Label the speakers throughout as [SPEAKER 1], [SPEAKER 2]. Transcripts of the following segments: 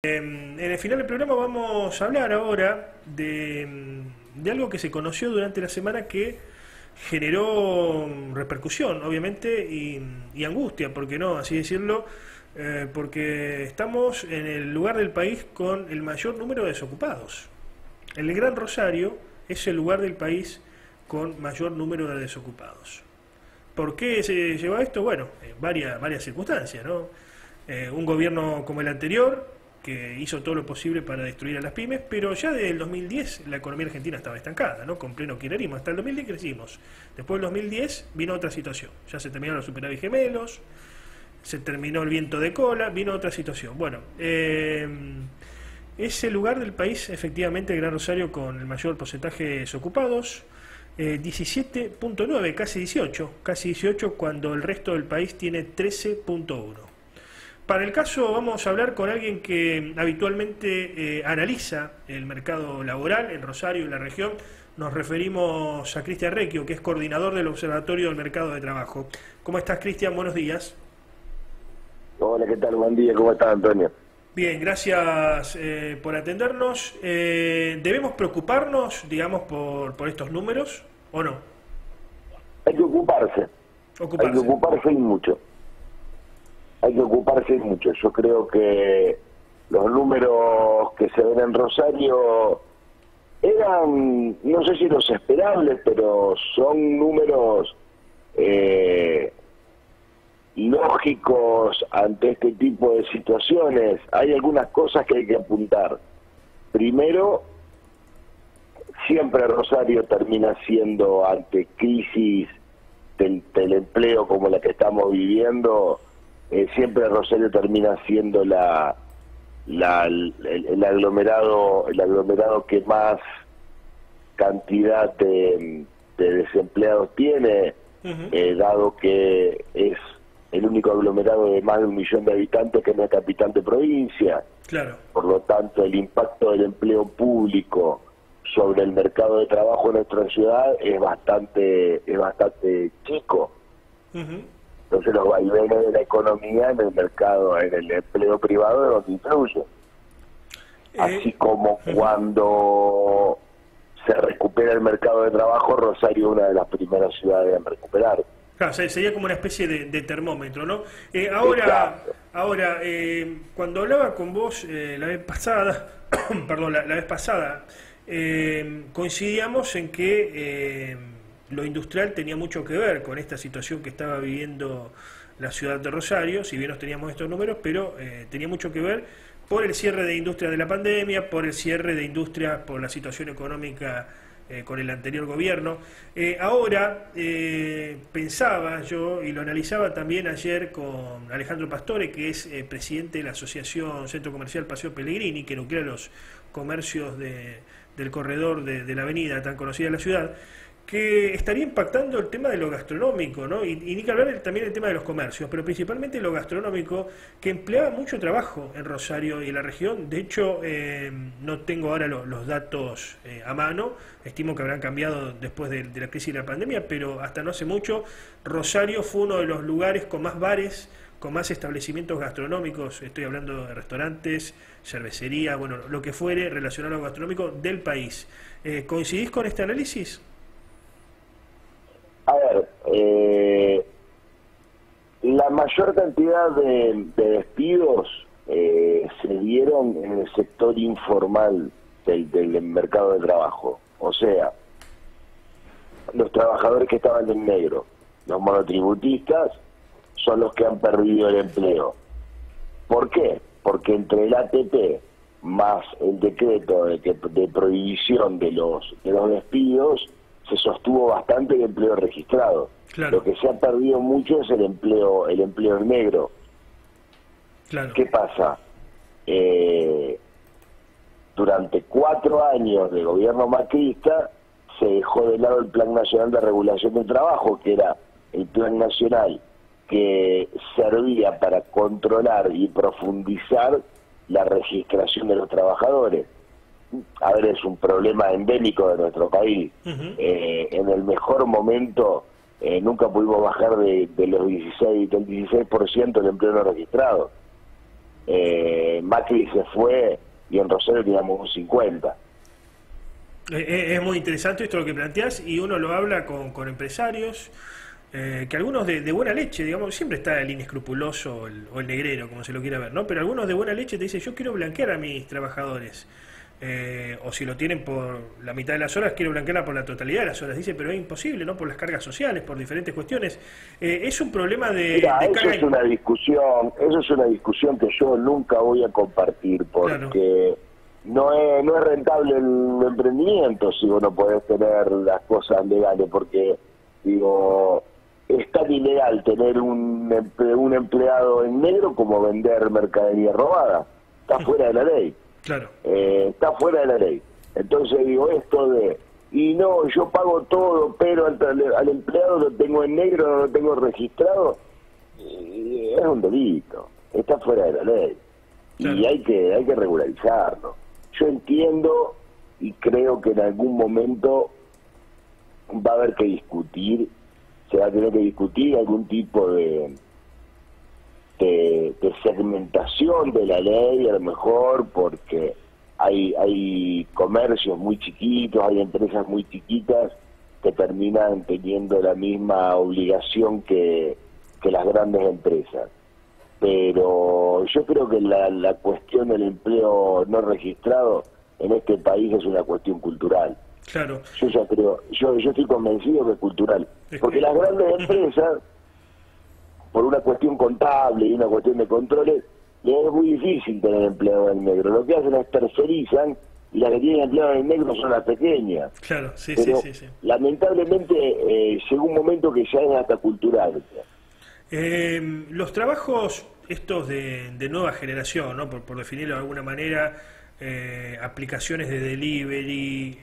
[SPEAKER 1] En el final del programa vamos a hablar ahora de algo que se conoció durante la semana que generó repercusión, obviamente, y angustia, ¿por qué no? Así decirlo, porque estamos en el lugar del país con el mayor número de desocupados. El Gran Rosario es el lugar del país con mayor número de desocupados. ¿Por qué se llevó a esto? Bueno, varias circunstancias, ¿no? Un gobierno como el anterior, que hizo todo lo posible para destruir a las pymes, pero ya desde el 2010 la economía argentina estaba estancada, ¿no? Con pleno kirchnerismo. Hasta el 2010 crecimos. Después del 2010 vino otra situación. Ya se terminaron los superávit gemelos, se terminó el viento de cola, vino otra situación. Bueno, es el lugar del país, efectivamente, el Gran Rosario, con el mayor porcentaje de desocupados. 17.9, casi 18, cuando el resto del país tiene 13.1. Para el caso vamos a hablar con alguien que habitualmente analiza el mercado laboral en Rosario y la región. Nos referimos a Cristian Recchio, que es coordinador del Observatorio del Mercado de Trabajo. ¿Cómo estás, Cristian? Buenos días.
[SPEAKER 2] Hola, ¿qué tal? Buen día, ¿cómo estás, Antonio?
[SPEAKER 1] Bien, gracias por atendernos. ¿Debemos preocuparnos, digamos, por estos números o no?
[SPEAKER 2] Hay que ocuparse. Hay que ocuparse y mucho. Hay que ocuparse mucho. Yo creo que los números que se ven en Rosario eran, no sé si los esperables, pero son números lógicos ante este tipo de situaciones. Hay algunas cosas que hay que apuntar. Primero, siempre Rosario termina siendo, ante crisis del empleo como la que estamos viviendo, siempre Rosario termina siendo el aglomerado que más cantidad de desempleados tiene, dado que es el único aglomerado de más de 1 millón de habitantes que no es capital de provincia.
[SPEAKER 1] Claro.
[SPEAKER 2] Por lo tanto, el impacto del empleo público sobre el mercado de trabajo en nuestra ciudad es bastante chico. Entonces los vaivenes de la economía en el mercado, en el empleo privado, es donde influye. Así como cuando se recupera el mercado de trabajo, Rosario es una de las primeras ciudades en recuperar.
[SPEAKER 1] Claro, sería como una especie de termómetro, ¿no? Ahora, cuando hablaba con vos la vez pasada, perdón, la vez pasada, coincidíamos en que lo industrial tenía mucho que ver con esta situación que estaba viviendo la ciudad de Rosario, si bien nos teníamos estos números, pero tenía mucho que ver por el cierre de industria de la pandemia, por el cierre de industria por la situación económica con el anterior gobierno. Ahora pensaba yo, y lo analizaba también ayer con Alejandro Pastore, que es presidente de la Asociación Centro Comercial Paseo Pellegrini, que nuclea los comercios del corredor de la avenida tan conocida en la ciudad, que estaría impactando el tema de lo gastronómico, ¿no? Y ni que hablar también del tema de los comercios, pero principalmente lo gastronómico, que empleaba mucho trabajo en Rosario y en la región. De hecho, no tengo ahora los datos a mano, estimo que habrán cambiado después de la crisis de la pandemia, pero hasta no hace mucho, Rosario fue uno de los lugares con más bares, con más establecimientos gastronómicos, estoy hablando de restaurantes, cervecería, bueno, lo que fuere relacionado a lo gastronómico del país. ¿Coincidís con este análisis?
[SPEAKER 2] A ver, la mayor cantidad de despidos se dieron en el sector informal del mercado de trabajo. O sea, los trabajadores que estaban en negro, los monotributistas, son los que han perdido el empleo. ¿Por qué? Porque entre el ATP más el decreto de prohibición de los despidos, se sostuvo bastante el empleo registrado. Claro. Lo que se ha perdido mucho es el empleo en negro. Claro. ¿Qué pasa? Durante 4 años de gobierno macrista se dejó de lado el Plan Nacional de Regulación del Trabajo, que era el plan nacional que servía para controlar y profundizar la registración de los trabajadores. A ver, es un problema endémico de nuestro país. En el mejor momento nunca pudimos bajar del 16% del empleo no registrado. Macri se fue y en Rosario teníamos un 50.
[SPEAKER 1] Es muy interesante esto lo que planteás, y uno lo habla con empresarios, que algunos de buena leche, digamos, siempre está el inescrupuloso o el negrero, como se lo quiera ver, ¿no? Pero algunos de buena leche te dicen, yo quiero blanquear a mis trabajadores. O si lo tienen por la mitad de las horas, quiero blanquearla por la totalidad de las horas. Dice, pero es imposible, ¿no? Por las cargas sociales, por diferentes cuestiones. Es un problema
[SPEAKER 2] Mira,
[SPEAKER 1] de
[SPEAKER 2] eso
[SPEAKER 1] carga.
[SPEAKER 2] es una discusión que yo nunca voy a compartir, porque no es rentable el emprendimiento si vos no podés tener las cosas legales, porque, digo, es tan ilegal tener un empleado en negro como vender mercadería robada. Está fuera de la ley.
[SPEAKER 1] Claro.
[SPEAKER 2] Está fuera de la ley. Entonces digo, esto de, y no, yo pago todo, pero al empleado lo tengo en negro, no lo tengo registrado, es un delito, está fuera de la ley. Claro. Y hay que regularizarlo. Yo entiendo y creo que en algún momento va a haber que discutir, se va a tener que discutir algún tipo de segmentación de la ley, a lo mejor, porque hay comercios muy chiquitos, hay empresas muy chiquitas que terminan teniendo la misma obligación que las grandes empresas. Pero yo creo que la cuestión del empleo no registrado en este país es una cuestión cultural.
[SPEAKER 1] Claro.
[SPEAKER 2] Yo estoy convencido que es cultural, porque las grandes empresas, por una cuestión contable y una cuestión de controles, les es muy difícil tener empleados en negro. Lo que hacen es tercerizan, y las que tienen empleados en negro son las pequeñas.
[SPEAKER 1] Claro, sí,
[SPEAKER 2] pero
[SPEAKER 1] sí.
[SPEAKER 2] lamentablemente llegó un momento que ya es hasta cultural.
[SPEAKER 1] Los trabajos estos de nueva generación, ¿no? Por definirlo de alguna manera, aplicaciones de delivery,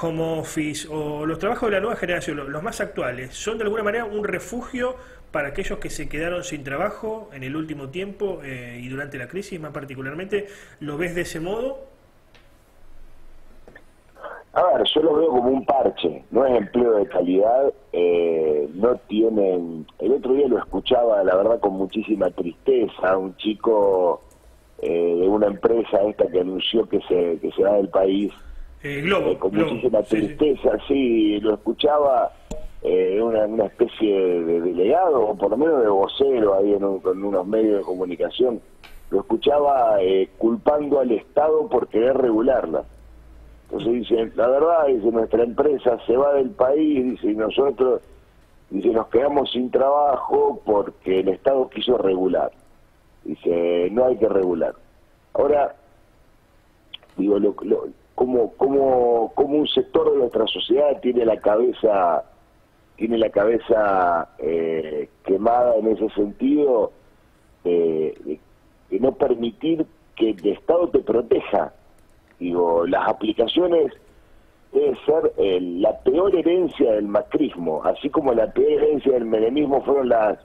[SPEAKER 1] home office, o los trabajos de la nueva generación, los más actuales, son de alguna manera un refugio para aquellos que se quedaron sin trabajo en el último tiempo y durante la crisis más particularmente. ¿Lo ves de ese modo?
[SPEAKER 2] A ver, yo lo veo como un parche, no es empleo de calidad, no tienen... El otro día lo escuchaba, la verdad, con muchísima tristeza, un chico de una empresa esta que anunció que se va del país,
[SPEAKER 1] Globo,
[SPEAKER 2] con
[SPEAKER 1] Globo,
[SPEAKER 2] muchísima tristeza, sí, lo escuchaba una especie de delegado, o por lo menos de vocero ahí con unos medios de comunicación, lo escuchaba culpando al Estado por querer regularla. Entonces dice, la verdad, dice, nuestra empresa se va del país, dice, y nosotros, dice, nos quedamos sin trabajo porque el Estado quiso regular. Dice, no hay que regular. Ahora, digo, como un sector de nuestra sociedad tiene la cabeza quemada en ese sentido, de no permitir que el Estado te proteja. Digo, las aplicaciones debe ser la peor herencia del macrismo, así como la peor herencia del menemismo fueron las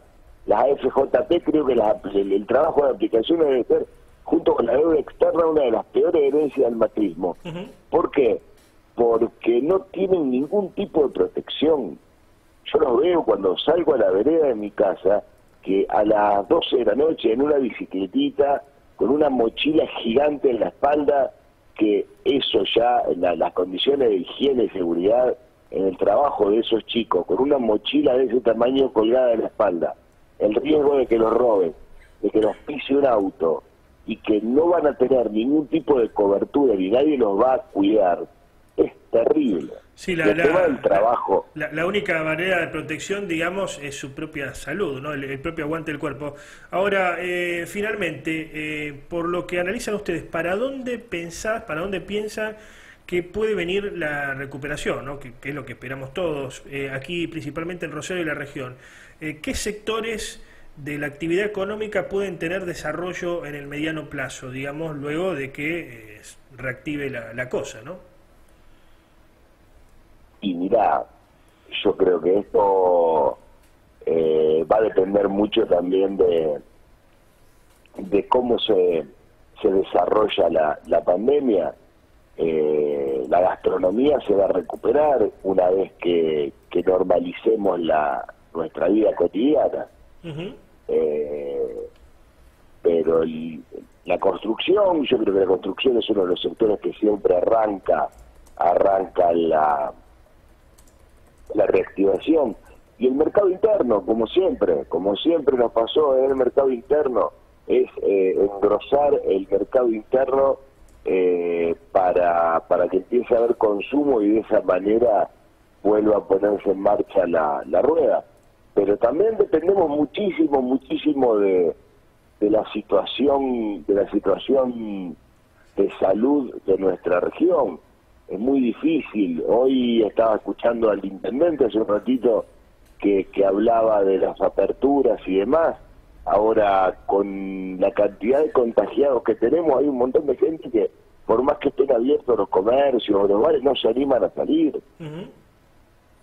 [SPEAKER 2] AFJP. Creo que el trabajo de aplicaciones debe ser, junto con la deuda externa, una de las peores herencias del macrismo. ¿Por qué? Porque no tienen ningún tipo de protección. Yo los veo cuando salgo a la vereda de mi casa, que a las 12 de la noche en una bicicletita, con una mochila gigante en la espalda, que eso ya, las condiciones de higiene y seguridad en el trabajo de esos chicos, con una mochila de ese tamaño colgada en la espalda, el riesgo de que los roben, de que los pise un auto, y que no van a tener ningún tipo de cobertura ni nadie los va a cuidar, es terrible.
[SPEAKER 1] Sí,
[SPEAKER 2] el trabajo.
[SPEAKER 1] La única manera de protección, digamos, es su propia salud, ¿no? El propio aguante del cuerpo. Ahora, finalmente, por lo que analizan ustedes, ¿para dónde piensan que puede venir la recuperación, ¿no? Que es lo que esperamos todos, aquí principalmente en Rosario y la región? ¿Qué sectores de la actividad económica pueden tener desarrollo en el mediano plazo, digamos, luego de que reactive la cosa, ¿no?
[SPEAKER 2] Y mirá, yo creo que esto va a depender mucho también de cómo se desarrolla la pandemia. La gastronomía se va a recuperar una vez que normalicemos nuestra vida cotidiana. pero la construcción, yo creo que la construcción es uno de los sectores que siempre arranca la reactivación. Y el mercado interno, como siempre nos pasó en el mercado interno, es engrosar el mercado interno para que empiece a haber consumo y de esa manera vuelva a ponerse en marcha la rueda. Pero también dependemos muchísimo de la situación de salud de nuestra región. Es muy difícil. Hoy estaba escuchando al intendente hace un ratito que hablaba de las aperturas y demás. Ahora, con la cantidad de contagiados que tenemos, hay un montón de gente que, por más que estén abiertos los comercios o los bares, no se animan a salir.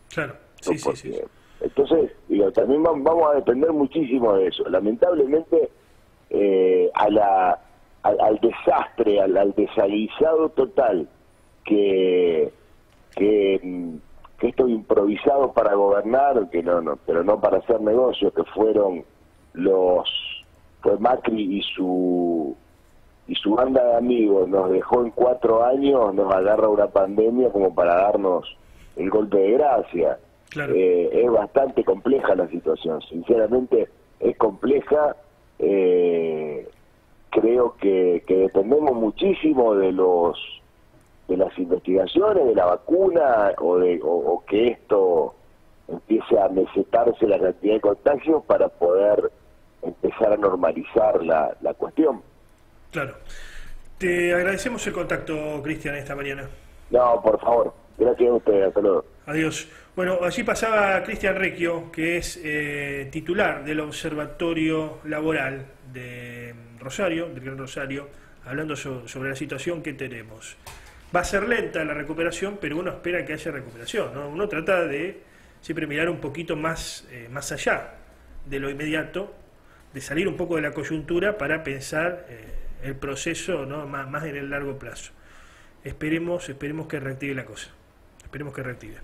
[SPEAKER 1] Claro, sí,
[SPEAKER 2] ¿no?
[SPEAKER 1] sí.
[SPEAKER 2] Entonces, digo, también vamos a depender muchísimo de eso. Lamentablemente, al desastre, al desaguisado total que estos improvisados para gobernar, pero no para hacer negocios, que fue Macri y su banda de amigos, nos dejó en 4 años, nos agarra una pandemia como para darnos el golpe de gracia.
[SPEAKER 1] Claro.
[SPEAKER 2] Es bastante compleja la situación, sinceramente es compleja. Creo que dependemos muchísimo de las investigaciones, de la vacuna, o que esto empiece a mesetarse la cantidad de contagios para poder empezar a normalizar la cuestión.
[SPEAKER 1] Claro. Te agradecemos el contacto, Cristian, esta mañana.
[SPEAKER 2] No, por favor. Gracias a ustedes. Hasta luego.
[SPEAKER 1] Adiós. Bueno, allí pasaba Cristian Recchio, que es titular del Observatorio Laboral de Rosario, del Gran Rosario, hablando sobre la situación que tenemos. Va a ser lenta la recuperación, pero uno espera que haya recuperación, ¿no? Uno trata de siempre mirar un poquito más allá de lo inmediato, de salir un poco de la coyuntura para pensar el proceso, ¿no? más en el largo plazo. Esperemos que reactive la cosa. Esperemos que reactive.